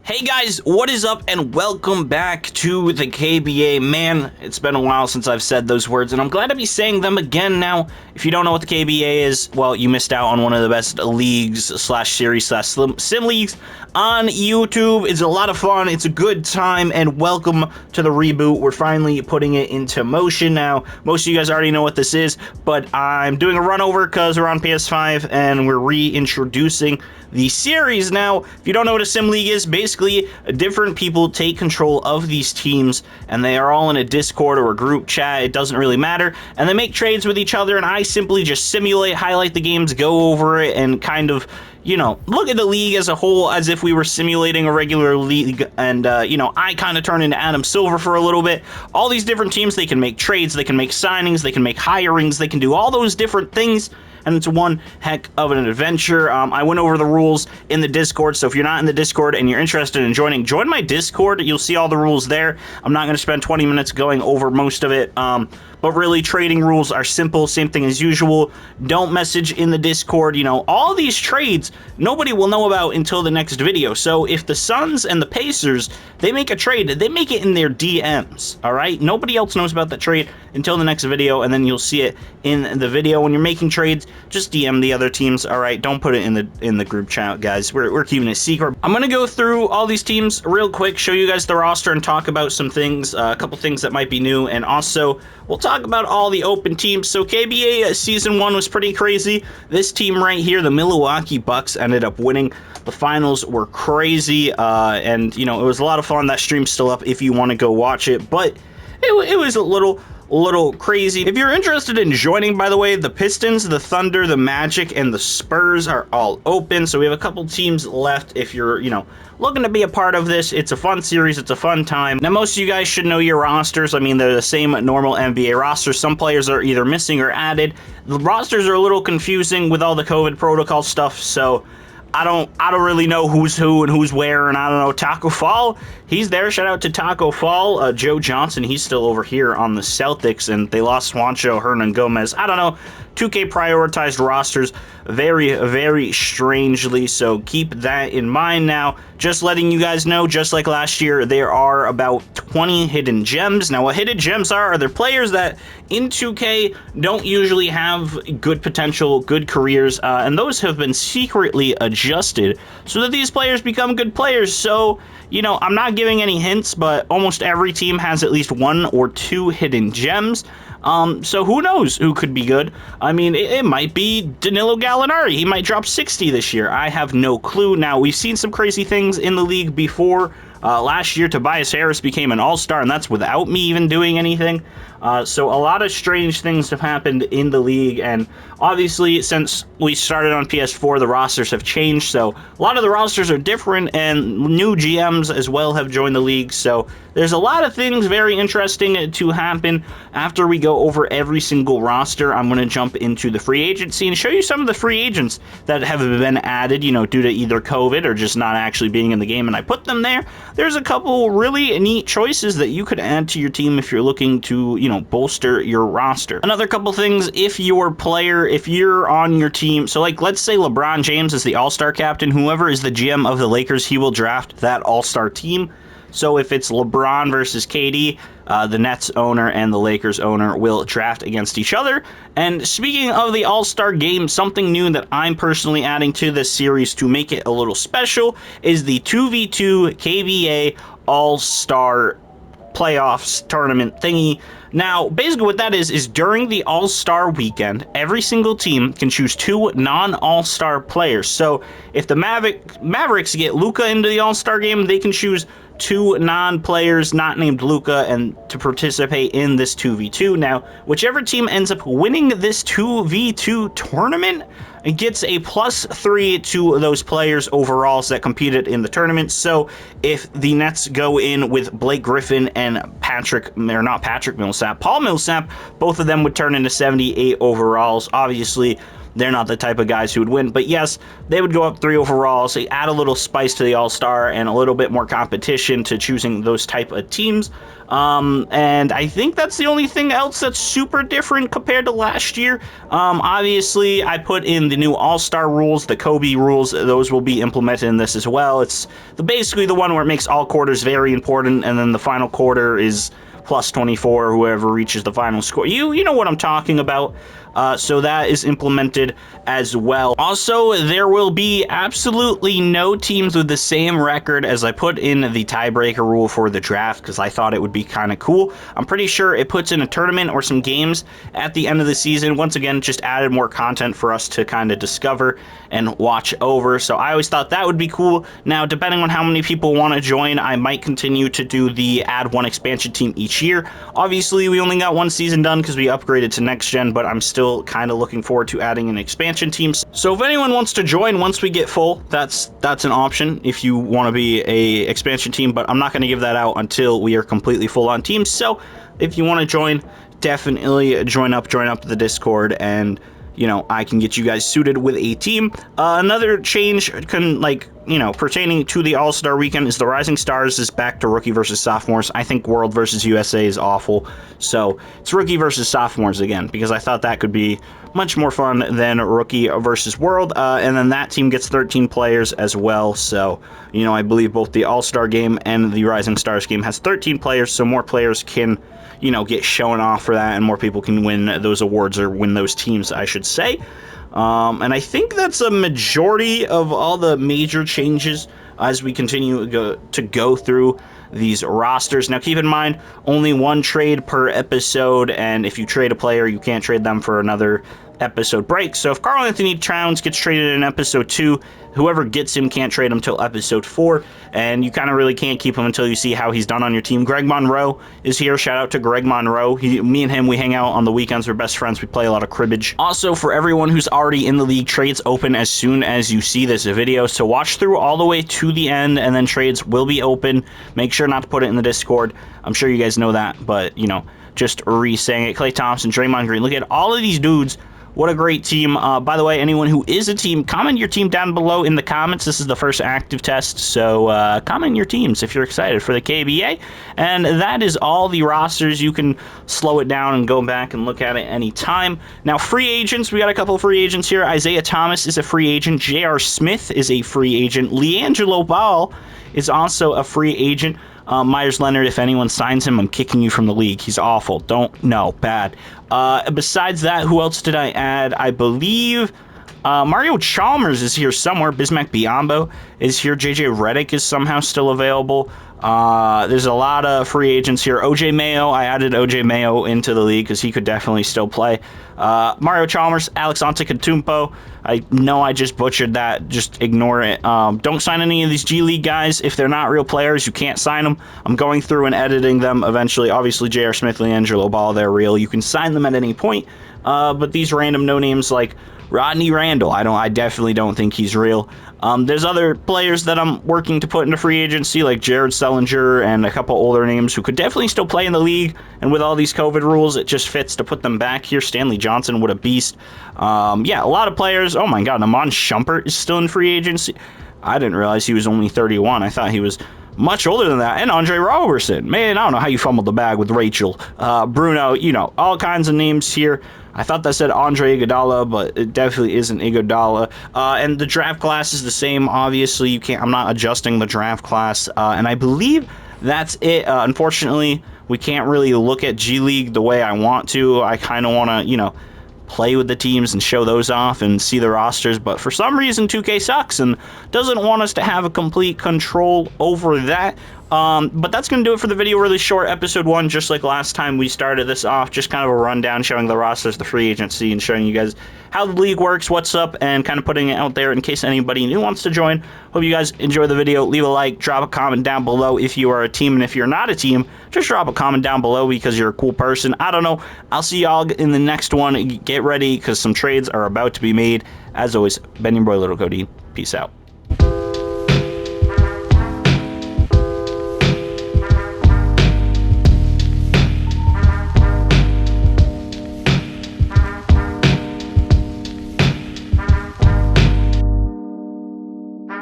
Hey guys, what is up and welcome back to the KBA. Man, it's been a while since I've said those words and I'm glad to be saying them again now. If you don't know what the KBA is, well, you missed out on one of the best leagues slash series slash sim leagues on YouTube. It's a lot of fun, it's a good time, and welcome to the reboot. We're finally putting it into motion now. Most of you guys already know what this is, but I'm doing a run over because we're on PS5 and we're reintroducing the series. Now, if you don't know what a sim league is, basically different people take control of these teams and they are all in a Discord or a group chat, it doesn't really matter, and they make trades with each other, and I simply just simulate, highlight the games, go over it, and kind of, you know, look at the league as a whole as if we were simulating a regular league. And you know, I kind of turn into Adam Silver for a little bit. All these different teams, they can make trades, they can make signings, they can make hirings, they can do all those different things, and it's one heck of an adventure. I went over the rules in the Discord, so if you're not in the Discord and you're interested in joining, join my Discord. You'll see all the rules there. I'm not going to spend 20 minutes going over most of it, but really, trading rules are simple, same thing as usual. Don't message in the Discord. You know, all these trades, nobody will know about until the next video. So if the Suns and the Pacers, they make a trade, they make it in their DMs, all right? Nobody else knows about that trade until the next video, and then you'll see it in the video. When you're making trades, just DM the other teams, all right? Don't put it in the group chat, guys. We're keeping it secret. I'm going to go through all these teams real quick, show you guys the roster, and talk about some things, a couple things that might be new, and also we'll talk about all the open teams. So KBA Season 1 was pretty crazy. This team right here, the Milwaukee Bucks, ended up winning. The finals were crazy, and, you know, it was a lot of fun. That stream's still up if you want to go watch it, but it was a little crazy. If you're interested in joining, by the way, the Pistons, the Thunder, the Magic, and the Spurs are all open, so we have a couple teams left if you're, you know, looking to be a part of this. It's a fun series, it's a fun time. Now, most of you guys should know your rosters. I mean, they're the same normal NBA rosters. Some players are either missing or added. The rosters are a little confusing with all the COVID protocol stuff, so I don't really know who's who and who's where, and I don't know. Taco Fall, he's there. Shout out to Taco Fall. Joe Johnson, he's still over here on the Celtics, and they lost Juancho Hernangomez. I don't know. 2K prioritized rosters very, very strangely, so keep that in mind. Now, just letting you guys know, just like last year, there are about 20 hidden gems. Now, what hidden gems are they're players that in 2K don't usually have good potential, good careers, and those have been secretly adjusted so that these players become good players. So, you know, I'm not giving any hints, but almost every team has at least 1 or 2 hidden gems. So who knows who could be good? I mean, it might be Danilo Gallinari. He might drop 60 this year. I have no clue. Now, we've seen some crazy things in the league before. Last year, Tobias Harris became an all-star, and that's without me even doing anything. So a lot of strange things have happened in the league, and obviously, since we started on PS4, the rosters have changed, so a lot of the rosters are different, and new GMs as well have joined the league, so there's a lot of things very interesting to happen. After we go over every single roster, I'm going to jump into the free agency and show you some of the free agents that have been added, you know, due to either COVID or just not actually being in the game, and I put them there. There's a couple really neat choices that you could add to your team if you're looking to, you know, bolster your roster. Another couple things, if you're on your team, so like let's say LeBron James is the all-star captain, whoever is the GM of the Lakers, he will draft that all-star team. So if it's LeBron versus KD, the Nets owner and the Lakers owner will draft against each other. And speaking of the All-Star game, something new that I'm personally adding to this series to make it a little special is the 2v2 KBA All-Star playoffs tournament thingy. Now, basically what that is during the All-Star weekend, every single team can choose 2 non-All-Star players. So if the Mavericks get Luka into the All-Star game, they can choose 2 non-players not named Luka and to participate in this 2v2. Now, whichever team ends up winning this 2v2 tournament gets a +3 to those players overall that competed in the tournament. So if the Nets go in with Blake Griffin and Paul Millsap, both of them would turn into 78 overalls. Obviously, they're not the type of guys who would win. But yes, they would go up 3 overall, so add a little spice to the All-Star and a little bit more competition to choosing those type of teams. And I think that's the only thing else that's super different compared to last year. Obviously, I put in the new All-Star rules, the Kobe rules. Those will be implemented in this as well. It's basically the one where it makes all quarters very important, and then the final quarter is plus 24, whoever reaches the final score. You know what I'm talking about. So that is implemented as well. Also, there will be absolutely no teams with the same record as I put in the tiebreaker rule for the draft, because I thought it would be kind of cool. I'm pretty sure it puts in a tournament or some games at the end of the season. Once again, just added more content for us to kind of discover and watch over. So I always thought that would be cool. Now, depending on how many people want to join, I might continue to do the add one expansion team each year. Obviously, we only got one season done because we upgraded to next gen, but I'm still kind of looking forward to adding an expansion team. So if anyone wants to join once we get full, that's an option if you want to be a expansion team, but I'm not going to give that out until we are completely full on teams. So if you want to join, definitely join up the Discord, and I can get you guys suited with a team. Another change pertaining to the All-Star Weekend is the Rising Stars is back to rookie versus sophomores. I think World versus USA is awful, so it's rookie versus sophomores again, because I thought that could be much more fun than rookie versus World. And then that team gets 13 players as well, so I believe both the All-Star game and the Rising Stars game has 13 players, so more players can get shown off for that, and more people can win those awards, or win those teams, I should say. And I think that's a majority of all the major changes as we continue to go through these rosters. Now, keep in mind, only one trade per episode, and if you trade a player, you can't trade them for another episode break. So if Karl Anthony Towns gets traded in episode 2, whoever gets him can't trade him till episode 4, and you kind of really can't keep him until you see how he's done on your team. Greg Monroe is here. Shout out to Greg Monroe. Me and him, we hang out on the weekends. We're best friends. We play a lot of cribbage. Also, for everyone who's already in the league, trades open as soon as you see this video, so watch through all the way to the end, and then trades will be open. Make sure not to put it in the Discord. I'm sure you guys know that, but just re-saying it. Klay Thompson, Draymond Green. Look at all of these dudes. What a great team. By the way, anyone who is a team, comment your team down below in the comments. This is the first active test, so comment your teams if you're excited for the KBA. And that is all the rosters. You can slow it down and go back and look at it anytime. Now, free agents, we got a couple of free agents here. Isaiah Thomas is a free agent. J.R. Smith is a free agent. LiAngelo Ball is also a free agent. Myers Leonard, if anyone signs him, I'm kicking you from the league. He's awful. Bad. Besides that, who else did I add? I believe Mario Chalmers is here somewhere. Bismack Biyombo is here. JJ Redick is somehow still available. There's a lot of free agents here. OJ Mayo, I added OJ Mayo into the league because he could definitely still play. Mario Chalmers, Alex Antetokounmpo. I know I just butchered that. Just ignore it. Don't sign any of these G League guys. If they're not real players, you can't sign them. I'm going through and editing them eventually. Obviously, J.R. Smith, LiAngelo Ball, they're real. You can sign them at any point. But these random no names like Rodney Randall, I definitely don't think he's real. There's other players that I'm working to put into free agency, like Jared Sellinger and a couple older names who could definitely still play in the league. And with all these COVID rules, it just fits to put them back here. Stanley Johnson, what a beast. Yeah, a lot of players. Oh my God, Amon Shumpert is still in free agency. I didn't realize he was only 31. I thought he was much older than that. And Andre Roberson. Man, I don't know how you fumbled the bag with Rachel. Bruno, all kinds of names here. I thought that said Andre Iguodala, but it definitely isn't Iguodala. And the draft class is the same. Obviously, I'm not adjusting the draft class. And I believe that's it. Unfortunately, we can't really look at G League the way I want to. I kind of want to, play with the teams and show those off and see the rosters, but for some reason 2K sucks and doesn't want us to have a complete control over that. But that's going to do it for the video. Really short episode 1, just like last time we started this off. Just kind of a rundown showing the rosters, the free agency, and showing you guys how the league works, what's up, and kind of putting it out there in case anybody new wants to join. Hope you guys enjoy the video. Leave a like, drop a comment down below if you are a team, and if you're not a team, just drop a comment down below because you're a cool person. I don't know. I'll see y'all in the next one. Get ready because some trades are about to be made. As always, been your boy Little Cody. Peace out.